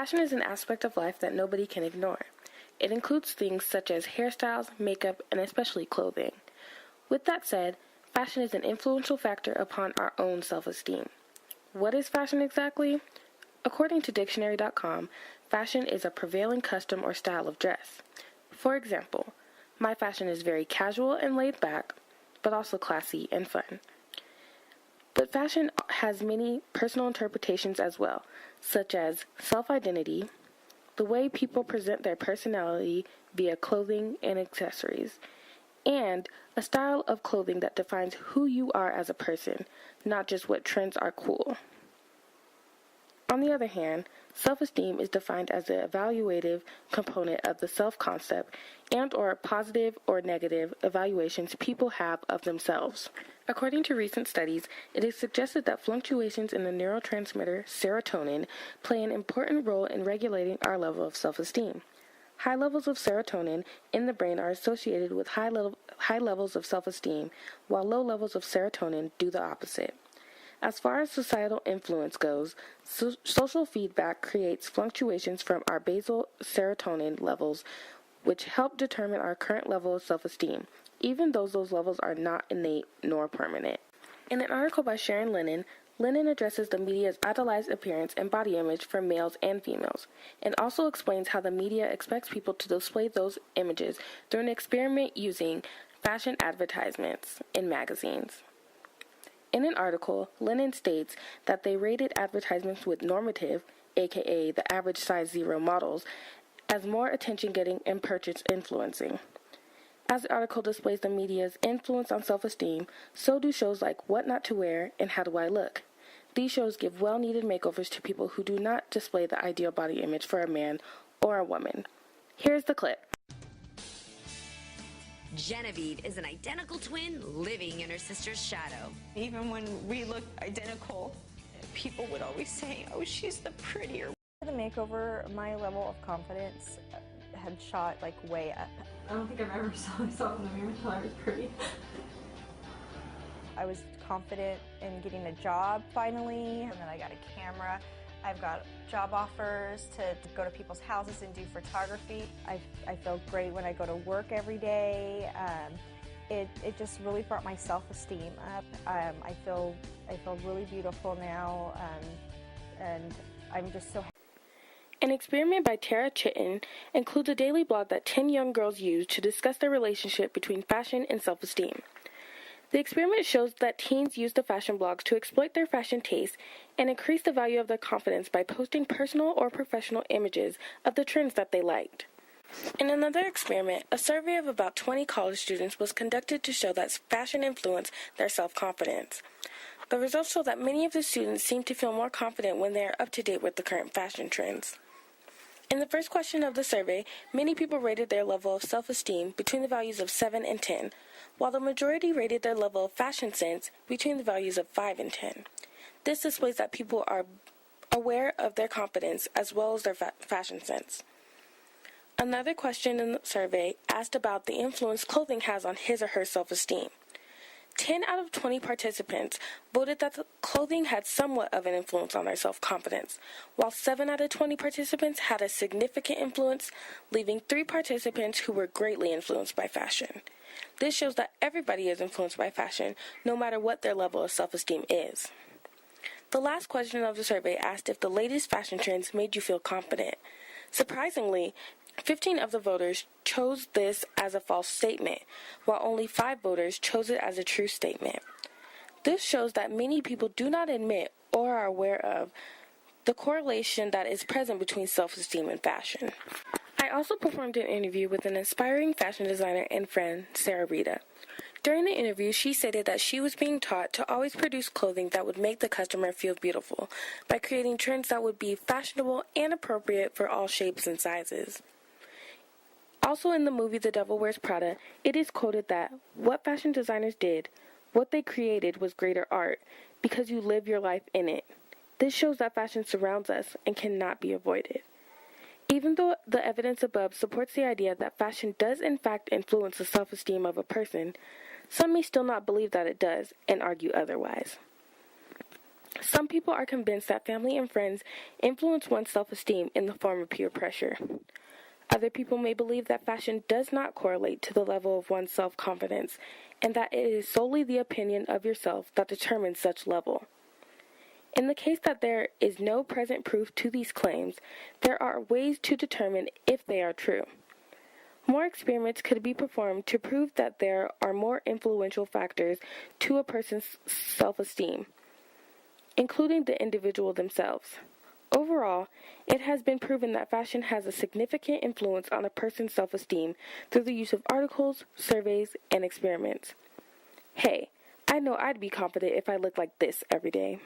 Fashion is an aspect of life that nobody can ignore. It includes things such as hairstyles, makeup, and especially clothing. With that said, fashion is an influential factor upon our own self-esteem. What is fashion exactly? According to dictionary.com, fashion is a prevailing custom or style of dress. For example, my fashion is very casual and laid back, but also classy and fun. But fashion has many personal interpretations as well, such as self-identity, the way people present their personality via clothing and accessories, and a style of clothing that defines who you are as a person, not just what trends are cool. On the other hand, self-esteem is defined as the evaluative component of the self-concept and/or positive or negative evaluations people have of themselves. According to recent studies, it is suggested that fluctuations in the neurotransmitter serotonin play an important role in regulating our level of self-esteem. High levels of serotonin in the brain are associated with high levels of self-esteem, while low levels of serotonin do the opposite. As far as societal influence goes, social feedback creates fluctuations from our basal serotonin levels, which help determine our current level of self-esteem, even though those levels are not innate nor permanent. In an article by Sharon Lennon addresses the media's idolized appearance and body image for males and females, and also explains how the media expects people to display those images through an experiment using fashion advertisements in magazines. In an article, Lennon states that they rated advertisements with normative, aka the average size 0 models, as more attention-getting and purchase influencing. As the article displays the media's influence on self-esteem, so do shows like What Not to Wear and How Do I Look. These shows give well-needed makeovers to people who do not display the ideal body image for a man or a woman. Here's the clip. Genevieve is an identical twin living in her sister's shadow. Even when we looked identical, people would always say, oh, she's the prettier. The makeover, my level of confidence had shot like way up. I don't think I've ever saw myself in the mirror until I was pretty. I was confident in getting a job finally, and then I got a camera. I've got job offers to go to people's houses and do photography. I feel great when I go to work every day. It just really brought my self-esteem up. I feel really beautiful now, and I'm just so happy. An experiment by Tara Chitton includes a daily blog that 10 young girls use to discuss their relationship between fashion and self-esteem. The experiment shows that teens use the fashion blogs to exploit their fashion tastes and increase the value of their confidence by posting personal or professional images of the trends that they liked. In another experiment, a survey of about 20 college students was conducted to show that fashion influenced their self-confidence. The results show that many of the students seem to feel more confident when they are up to date with the current fashion trends. In the first question of the survey, many people rated their level of self-esteem between the values of 7 and 10, while the majority rated their level of fashion sense between the values of 5 and 10. This displays that people are aware of their confidence as well as their fashion sense. Another question in the survey asked about the influence clothing has on his or her self-esteem. 10 out of 20 participants voted that the clothing had somewhat of an influence on their self-confidence, while 7 out of 20 participants had a significant influence, leaving 3 participants who were greatly influenced by fashion. This shows that everybody is influenced by fashion, no matter what their level of self-esteem is. The last question of the survey asked if the latest fashion trends made you feel confident. Surprisingly, 15 of the voters chose this as a false statement, while only 5 voters chose it as a true statement. This shows that many people do not admit or are aware of the correlation that is present between self-esteem and fashion. I also performed an interview with an inspiring fashion designer and friend, Sarah Rita. During the interview, she stated that she was being taught to always produce clothing that would make the customer feel beautiful by creating trends that would be fashionable and appropriate for all shapes and sizes. Also in the movie The Devil Wears Prada, it is quoted that what fashion designers did, what they created was greater art because you live your life in it. This shows that fashion surrounds us and cannot be avoided. Even though the evidence above supports the idea that fashion does in fact influence the self-esteem of a person, some may still not believe that it does and argue otherwise. Some people are convinced that family and friends influence one's self-esteem in the form of peer pressure. Other people may believe that fashion does not correlate to the level of one's self-confidence, and that it is solely the opinion of yourself that determines such level. In the case that there is no present proof to these claims, there are ways to determine if they are true. More experiments could be performed to prove that there are more influential factors to a person's self-esteem, including the individual themselves. Overall, it has been proven that fashion has a significant influence on a person's self-esteem through the use of articles, surveys, and experiments. Hey, I know I'd be confident if I looked like this every day.